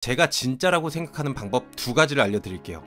제가 진짜라고 생각하는 방법 두 가지를 알려드릴게요.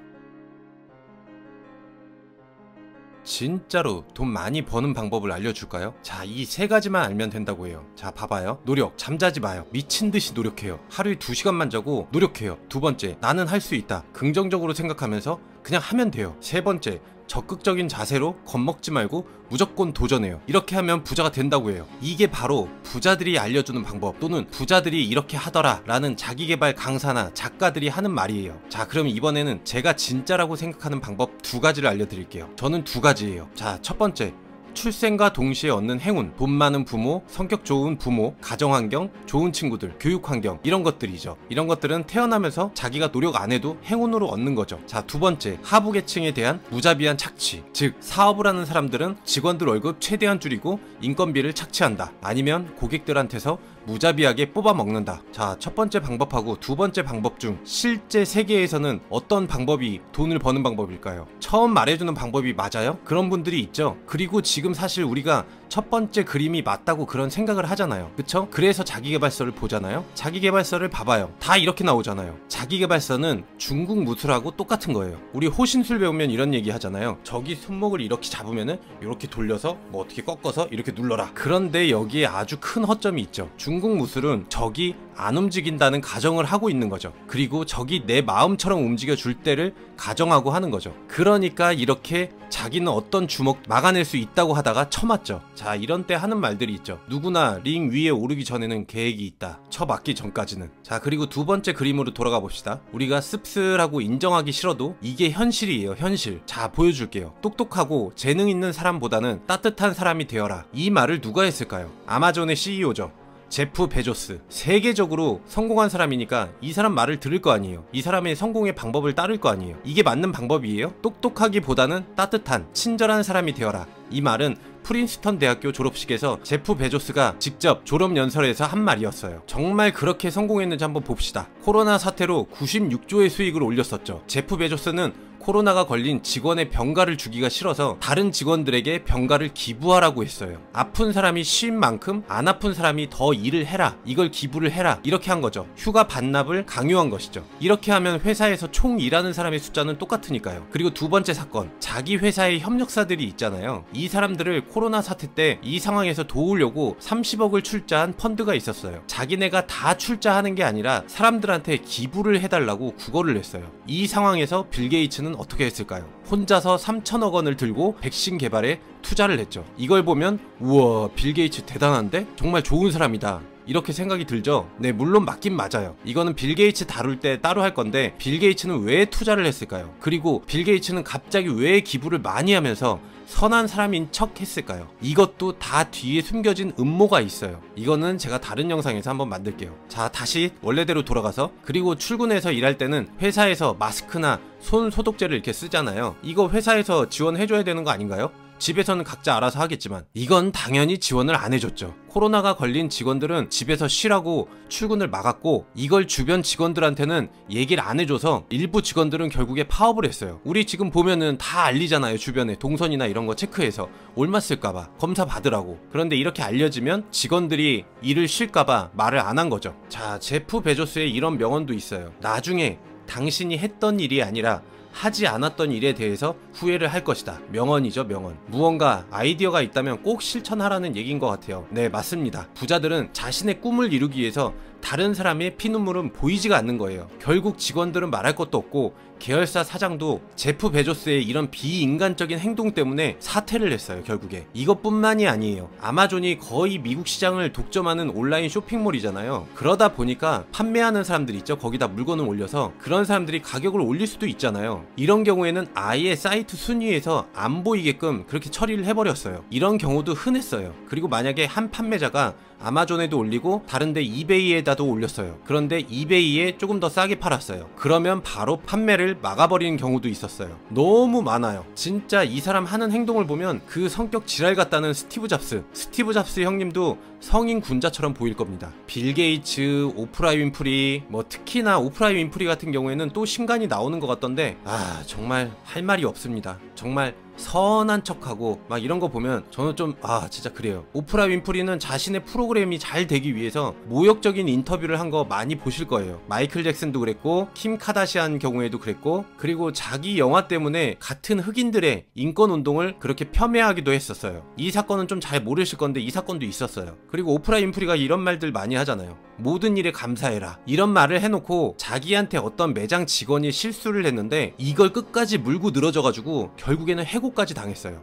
진짜로 돈 많이 버는 방법을 알려줄까요? 자, 이 세 가지만 알면 된다고 해요. 자, 봐봐요. 노력. 잠자지 마요. 미친듯이 노력해요. 하루에 2시간만 자고 노력해요. 두 번째, 나는 할 수 있다. 긍정적으로 생각하면서 그냥 하면 돼요. 세 번째, 적극적인 자세로 겁먹지 말고 무조건 도전해요. 이렇게 하면 부자가 된다고 해요. 이게 바로 부자들이 알려주는 방법, 또는 부자들이 이렇게 하더라 라는 자기계발 강사나 작가들이 하는 말이에요. 자, 그럼 이번에는 제가 진짜라고 생각하는 방법 두 가지를 알려드릴게요. 저는 두 가지예요. 자, 첫 번째, 출생과 동시에 얻는 행운, 돈 많은 부모, 성격 좋은 부모, 가정환경, 좋은 친구들, 교육환경, 이런 것들이죠. 이런 것들은 태어나면서 자기가 노력 안 해도 행운으로 얻는 거죠. 자, 두 번째, 하부계층에 대한 무자비한 착취. 즉, 사업을 하는 사람들은 직원들 월급 최대한 줄이고 인건비를 착취한다. 아니면 고객들한테서 무자비하게 뽑아먹는다. 자, 첫 번째 방법하고 두 번째 방법 중 실제 세계에서는 어떤 방법이 돈을 버는 방법일까요? 처음 말해주는 방법이 맞아요? 그런 분들이 있죠. 그리고 지금 사실 우리가 첫 번째 그림이 맞다고 그런 생각을 하잖아요. 그쵸? 그래서 자기계발서를 보잖아요. 자기계발서를 봐봐요. 다 이렇게 나오잖아요. 자기계발서는 중국 무술하고 똑같은 거예요. 우리 호신술 배우면 이런 얘기 하잖아요. 저기 손목을 이렇게 잡으면은 이렇게 돌려서 뭐 어떻게 꺾어서 이렇게 눌러라. 그런데 여기에 아주 큰 허점이 있죠. 중국 무술은 적이 안 움직인다는 가정을 하고 있는 거죠. 그리고 적이 내 마음처럼 움직여 줄 때를 가정하고 하는 거죠. 그러니까 이렇게 자기는 어떤 주먹 막아낼 수 있다고 하다가 쳐맞죠. 자, 이런 때 하는 말들이 있죠. 누구나 링 위에 오르기 전에는 계획이 있다. 쳐맞기 전까지는. 자, 그리고 두 번째 그림으로 돌아가 봅시다. 우리가 씁쓸하고 인정하기 싫어도 이게 현실이에요. 현실. 자, 보여줄게요. 똑똑하고 재능 있는 사람보다는 따뜻한 사람이 되어라. 이 말을 누가 했을까요? 아마존의 CEO죠. 제프 베조스. 세계적으로 성공한 사람이니까 이 사람 말을 들을 거 아니에요. 이 사람의 성공의 방법을 따를 거 아니에요. 이게 맞는 방법이에요? 똑똑하기보다는 따뜻한, 친절한 사람이 되어라. 이 말은 프린스턴 대학교 졸업식에서 제프 베조스가 직접 졸업연설에서 한 말이었어요. 정말 그렇게 성공했는지 한번 봅시다. 코로나 사태로 96조의 수익을 올렸었죠. 제프 베조스는 코로나가 걸린 직원의 병가를 주기가 싫어서 다른 직원들에게 병가를 기부하라고 했어요. 아픈 사람이 쉰 만큼 안 아픈 사람이 더 일을 해라. 이걸 기부를 해라. 이렇게 한 거죠. 휴가 반납을 강요한 것이죠. 이렇게 하면 회사에서 총 일하는 사람의 숫자는 똑같으니까요. 그리고 두 번째 사건. 자기 회사의 협력사들이 있잖아요. 이 사람들을 코로나 사태 때 이 상황에서 도우려고 30억을 출자한 펀드가 있었어요. 자기네가 다 출자하는 게 아니라 사람들한테 기부를 해달라고 구걸을 했어요. 이 상황에서 빌 게이츠는 어떻게 했을까요? 혼자서 3천억 원을 들고 백신 개발에 투자를 했죠. 이걸 보면 우와, 빌 게이츠 대단한데? 정말 좋은 사람이다. 이렇게 생각이 들죠? 네, 물론 맞긴 맞아요. 이거는 빌 게이츠 다룰 때 따로 할 건데, 빌 게이츠는 왜 투자를 했을까요? 그리고 빌 게이츠는 갑자기 왜 기부를 많이 하면서 선한 사람인 척 했을까요? 이것도 다 뒤에 숨겨진 음모가 있어요. 이거는 제가 다른 영상에서 한번 만들게요. 자, 다시 원래대로 돌아가서, 그리고 출근해서 일할 때는 회사에서 마스크나 손 소독제를 이렇게 쓰잖아요. 이거 회사에서 지원해줘야 되는 거 아닌가요? 집에서는 각자 알아서 하겠지만 이건 당연히 지원을 안 해줬죠. 코로나가 걸린 직원들은 집에서 쉬라고 출근을 막았고, 이걸 주변 직원들한테는 얘기를 안 해줘서 일부 직원들은 결국에 파업을 했어요. 우리 지금 보면은 다 알리잖아요. 주변에 동선이나 이런 거 체크해서 얼마 쓸까봐 검사 받으라고. 그런데 이렇게 알려지면 직원들이 일을 쉴까봐 말을 안 한 거죠. 자, 제프 베조스의 이런 명언도 있어요. 나중에 당신이 했던 일이 아니라 하지 않았던 일에 대해서 후회를 할 것이다. 명언이죠, 명언. 무언가 아이디어가 있다면 꼭 실천하라는 얘기인 것 같아요. 네, 맞습니다. 부자들은 자신의 꿈을 이루기 위해서 다른 사람의 피눈물은 보이지가 않는 거예요. 결국 직원들은 말할 것도 없고, 계열사 사장도 제프 베조스의 이런 비인간적인 행동 때문에 사퇴를 했어요. 결국에 이것뿐만이 아니에요. 아마존이 거의 미국 시장을 독점하는 온라인 쇼핑몰이잖아요. 그러다 보니까 판매하는 사람들 있죠. 거기다 물건을 올려서 그런 사람들이 가격을 올릴 수도 있잖아요. 이런 경우에는 아예 사이트 순위에서 안 보이게끔 그렇게 처리를 해버렸어요. 이런 경우도 흔했어요. 그리고 만약에 한 판매자가 아마존에도 올리고 다른데 이베이에다도 올렸어요. 그런데 이베이에 조금 더 싸게 팔았어요. 그러면 바로 판매를 막아버리는 경우도 있었어요. 너무 많아요. 진짜 이 사람 하는 행동을 보면 그 성격 지랄 같다는 스티브 잡스 형님도 성인 군자처럼 보일 겁니다. 빌 게이츠, 오프라 윈프리, 뭐 특히나 오프라 윈프리 같은 경우에는 또 신간이 나오는 것 같던데, 정말 할 말이 없습니다. 정말 선한 척하고 막 이런 거 보면 저는 좀 진짜 그래요. 오프라 윈프리는 자신의 프로그램이 잘 되기 위해서 모욕적인 인터뷰를 한 거 많이 보실 거예요. 마이클 잭슨도 그랬고 킴 카다시안 경우에도 그랬고, 그리고 자기 영화 때문에 같은 흑인들의 인권 운동을 그렇게 폄훼하기도 했었어요. 이 사건은 좀 잘 모르실 건데 이 사건도 있었어요. 그리고 오프라 윈프리가 이런 말들 많이 하잖아요. 모든 일에 감사해라, 이런 말을 해놓고 자기한테 어떤 매장 직원이 실수를 했는데 이걸 끝까지 물고 늘어져가지고 결국에는 해고까지 당했어요.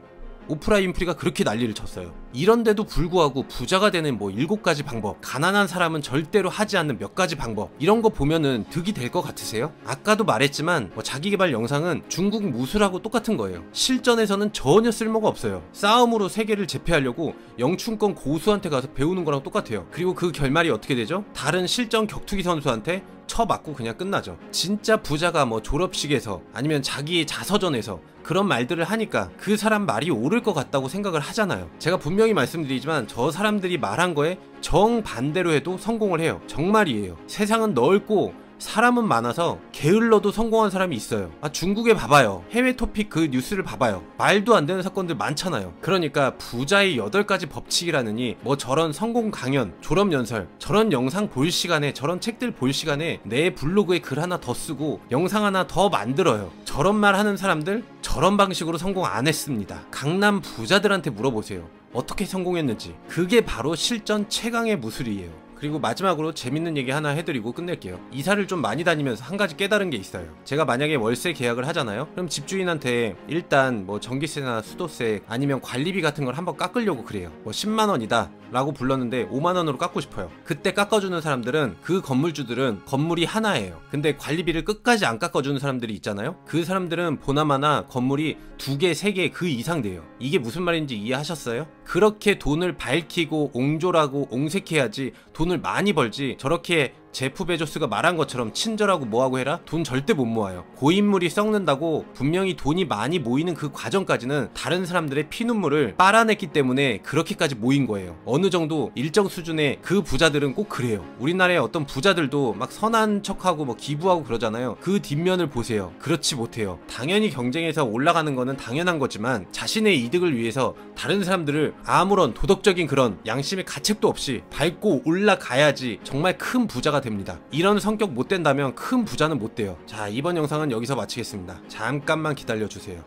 오프라 윈프리가 그렇게 난리를 쳤어요. 이런데도 불구하고 부자가 되는 뭐 7가지 방법, 가난한 사람은 절대로 하지 않는 몇 가지 방법, 이런 거 보면은 득이 될 것 같으세요? 아까도 말했지만 자기개발 영상은 중국 무술하고 똑같은 거예요. 실전에서는 전혀 쓸모가 없어요. 싸움으로 세계를 제패하려고 영춘권 고수한테 가서 배우는 거랑 똑같아요. 그리고 그 결말이 어떻게 되죠? 다른 실전 격투기 선수한테 쳐맞고 그냥 끝나죠. 진짜 부자가 뭐 졸업식에서 아니면 자기의 자서전에서 그런 말들을 하니까 그 사람 말이 옳을 것 같다고 생각을 하잖아요. 제가 분명히 말씀드리지만 저 사람들이 말한 거에 정반대로 해도 성공을 해요. 정말이에요. 세상은 넓고 사람은 많아서 게을러도 성공한 사람이 있어요. 중국에 봐봐요. 해외 토픽 그 뉴스를 봐봐요. 말도 안 되는 사건들 많잖아요. 그러니까 부자의 8가지 법칙이라느니 뭐 저런 성공 강연, 졸업 연설, 저런 영상 볼 시간에, 저런 책들 볼 시간에 내 블로그에 글 하나 더 쓰고 영상 하나 더 만들어요. 저런 말 하는 사람들 저런 방식으로 성공 안 했습니다. 강남 부자들한테 물어보세요. 어떻게 성공했는지. 그게 바로 실전 최강의 무술이에요. 그리고 마지막으로 재밌는 얘기 하나 해드리고 끝낼게요. 이사를 좀 많이 다니면서 한 가지 깨달은 게 있어요. 제가 만약에 월세 계약을 하잖아요. 그럼 집주인한테 일단 뭐 전기세나 수도세 아니면 관리비 같은 걸 한번 깎으려고 그래요. 뭐 10만원이다 라고 불렀는데 5만원으로 깎고 싶어요. 그때 깎아주는 사람들은, 그 건물주들은 건물이 하나예요. 근데 관리비를 끝까지 안 깎아주는 사람들이 있잖아요. 그 사람들은 보나마나 건물이 2개, 3개 그 이상 돼요. 이게 무슨 말인지 이해하셨어요? 그렇게 돈을 밝히고 옹졸하고 옹색해야지 돈을 많이 벌지, 저렇게 제프 베조스가 말한 것처럼 친절하고 뭐하고 해라? 돈 절대 못 모아요. 고인물이 썩는다고 분명히 돈이 많이 모이는 그 과정까지는 다른 사람들의 피눈물을 빨아냈기 때문에 그렇게까지 모인 거예요. 어느 정도 일정 수준의 그 부자들은 꼭 그래요. 우리나라의 어떤 부자들도 막 선한 척하고 뭐 기부하고 그러잖아요. 그 뒷면을 보세요. 그렇지 못해요. 당연히 경쟁에서 올라가는 거는 당연한 거지만 자신의 이득을 위해서 다른 사람들을 아무런 도덕적인 그런 양심의 가책도 없이 밟고 올라가야지 정말 큰 부자가 됩니다. 이런 성격 못 된다면 큰 부자는 못 돼요. 자, 이번 영상은 여기서 마치겠습니다. 잠깐만 기다려주세요.